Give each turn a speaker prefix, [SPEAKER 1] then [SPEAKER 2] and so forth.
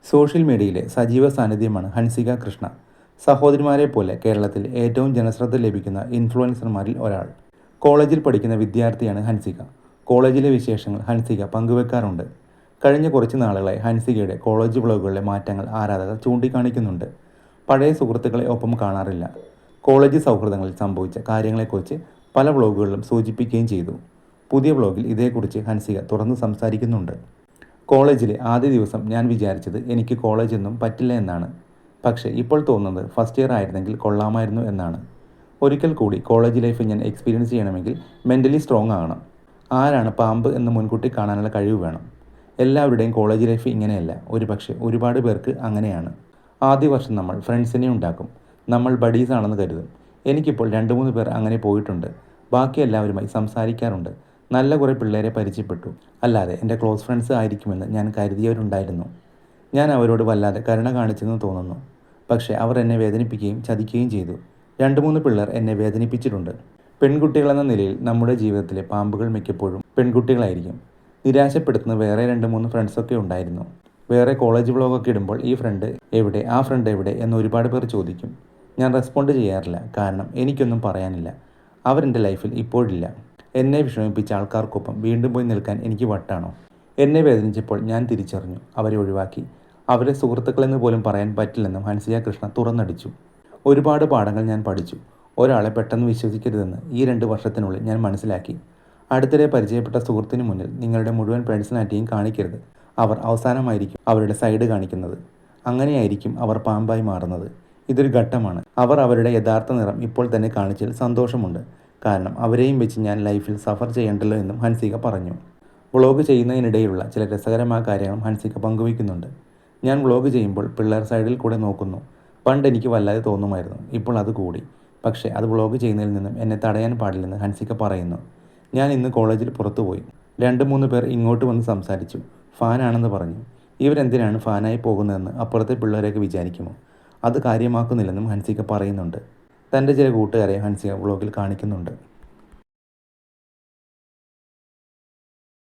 [SPEAKER 1] Social മീഡിയയിലെ സജീവ സാന്നിധ്യമാണ് ഹൻസിക കൃഷ്ണ. സഹോദരിമാരെ പോലെ കേരളത്തിൽ ഏറ്റവും ജനശ്രദ്ധ ലഭിക്കുന്ന ഇൻഫ്ലുവൻസർമാരിൽ ഒരാൾ. കോളേജിൽ പഠിക്കുന്ന വിദ്യാർത്ഥിയാണ് ഹൻസിക. കോളേജിലെ വിശേഷങ്ങൾ ഹൻസിക പങ്കുവെക്കാറുണ്ട്. കഴിഞ്ഞ കുറച്ച് നാളുകളായി ഹൻസികയുടെ കോളേജ് വ്ളോഗുകളിലെ മാറ്റങ്ങൾ ആരാധകർ ചൂണ്ടിക്കാണിക്കുന്നുണ്ട്. പഴയ സുഹൃത്തുക്കളെ ഒപ്പം കാണാറില്ല. കോളേജ് സൗഹൃദങ്ങളിൽ സംഭവിച്ച കാര്യങ്ങളെക്കുറിച്ച് പല വ്ളോഗുകളിലും സൂചിപ്പിക്കുകയും ചെയ്തു. പുതിയ വ്ളോഗിൽ ഇതേക്കുറിച്ച് ഹൻസിക തുറന്നു സംസാരിക്കുന്നുണ്ട്. കോളേജിലെ ആദ്യ ദിവസം ഞാൻ വിചാരിച്ചത് എനിക്ക് കോളേജൊന്നും പറ്റില്ല എന്നാണ്. പക്ഷേ ഇപ്പോൾ തോന്നുന്നത് ഫസ്റ്റ് ഇയർ ആയിരുന്നെങ്കിൽ കൊള്ളാമായിരുന്നു എന്നാണ്. ഒരിക്കൽ കൂടി കോളേജ് ലൈഫ് ഞാൻ എക്സ്പീരിയൻസ് ചെയ്യണമെങ്കിൽ മെൻ്റലി സ്ട്രോങ് ആകണം. ആരാണ് പാമ്പ് എന്ന് മുൻകൂട്ടി കാണാനുള്ള കഴിവ് വേണം. എല്ലാവരുടെയും കോളേജ് ലൈഫ് ഇങ്ങനെയല്ല. പക്ഷേ ഒരുപാട് പേർക്ക് അങ്ങനെയാണ്. ആദ്യ വർഷം നമ്മൾ ഫ്രണ്ട്സിനെ ഉണ്ടാക്കും. നമ്മൾ ബഡീസ് ആണെന്ന് കരുതും. എനിക്കിപ്പോൾ 2-3 പേർ അങ്ങനെ പോയിട്ടുണ്ട്. ബാക്കി എല്ലാവരുമായി സംസാരിക്കാറുണ്ട്. നല്ല കുറേ പിള്ളേരെ പരിചയപ്പെട്ടു. അല്ലാതെ എൻ്റെ ക്ലോസ് ഫ്രണ്ട്സ് ആയിരിക്കുമെന്ന് ഞാൻ കരുതിയവരുണ്ടായിരുന്നു. ഞാൻ അവരോട് വല്ലാതെ കരുണ കാണിച്ചെന്ന് തോന്നുന്നു. പക്ഷേ അവർ എന്നെ വേദനിപ്പിക്കുകയും ചതിക്കുകയും ചെയ്തു. 2-3 പിള്ളേർ എന്നെ വേദനിപ്പിച്ചിട്ടുണ്ട്. പെൺകുട്ടികളെന്ന നിലയിൽ നമ്മുടെ ജീവിതത്തിലെ പാമ്പുകൾ മിക്കപ്പോഴും പെൺകുട്ടികളായിരിക്കും. നിരാശപ്പെടുത്തുന്ന വേറെ 2-3 ഫ്രണ്ട്സൊക്കെ ഉണ്ടായിരുന്നു. വേറെ കോളേജ് വ്ളോഗൊക്കെ ഇടുമ്പോൾ ഈ ഫ്രണ്ട് എവിടെ, ആ ഫ്രണ്ട് എവിടെ എന്ന് ഒരുപാട് പേർ ചോദിക്കും. ഞാൻ റെസ്പോണ്ട് ചെയ്യാറില്ല. കാരണം എനിക്കൊന്നും പറയാനില്ല. അവരെൻ്റെ ലൈഫിൽ ഇപ്പോഴില്ല. എന്നെ വിഷമിപ്പിച്ച ആൾക്കാർക്കൊപ്പം വീണ്ടും പോയി നിൽക്കാൻ എനിക്ക് വട്ടാണോ? എന്നെ വേദനിച്ചപ്പോൾ ഞാൻ തിരിച്ചറിഞ്ഞു. അവരെ ഒഴിവാക്കി. അവരെ സുഹൃത്തുക്കളെന്ന് പോലും പറയാൻ പറ്റില്ലെന്നും ഹൻസിക കൃഷ്ണ തുറന്നടിച്ചു. ഒരുപാട് പാഠങ്ങൾ ഞാൻ പഠിച്ചു. ഒരാളെ പെട്ടെന്ന് വിശ്വസിക്കരുതെന്ന് ഈ 2 വർഷത്തിനുള്ളിൽ ഞാൻ മനസ്സിലാക്കി. അടുത്തിടെ പരിചയപ്പെട്ട സുഹൃത്തിന് മുന്നിൽ നിങ്ങളുടെ മുഴുവൻ പേഴ്സണാലിറ്റിയും കാണിക്കരുത്. അവർ അവസാനമായിരിക്കും അവരുടെ സൈഡ് കാണിക്കുന്നത്. അങ്ങനെയായിരിക്കും അവർ പാമ്പായി മാറുന്നത്. ഇതൊരു ഘട്ടമാണ്. അവർ അവരുടെ യഥാർത്ഥ നിറം ഇപ്പോൾ തന്നെ കാണിച്ചതിൽ സന്തോഷമുണ്ട്. കാരണം അവരെയും വെച്ച് ഞാൻ ലൈഫിൽ സഫർ ചെയ്യണ്ടല്ലോ എന്നും ഹൻസിക പറഞ്ഞു. വ്ളോഗ് ചെയ്യുന്നതിനിടയിലുള്ള ചില രസകരമായ കാര്യങ്ങളും ഹൻസിക പങ്കുവയ്ക്കുന്നുണ്ട്. ഞാൻ വ്ളോഗ് ചെയ്യുമ്പോൾ പിള്ളേർ സൈഡിൽ കൂടെ നോക്കുന്നു. പണ്ട് എനിക്ക് വല്ലാതെ തോന്നുമായിരുന്നു. ഇപ്പോൾ അത് കൂടി. പക്ഷേ അത് വ്ളോഗ് ചെയ്യുന്നതിൽ നിന്നും എന്നെ തടയാൻ പാടില്ലെന്ന് ഹൻസിക പറയുന്നു. ഞാൻ ഇന്ന് കോളേജിൽ പുറത്തുപോയി. 2-3 പേർ ഇങ്ങോട്ട് വന്ന് സംസാരിച്ചു. ഫാനാണെന്ന് പറഞ്ഞു. ഇവരെന്തിനാണ് ഫാനായി പോകുന്നതെന്ന് അപ്പുറത്തെ പിള്ളേരൊക്കെ വിചാരിക്കുമോ? അത് കാര്യമാക്കുന്നില്ലെന്നും ഹൻസിക പറയുന്നുണ്ട്. തൻ്റെ ചില കൂട്ടുകാരെ ഹൻസിക വ്ളോഗിൽ കാണിക്കുന്നുണ്ട്.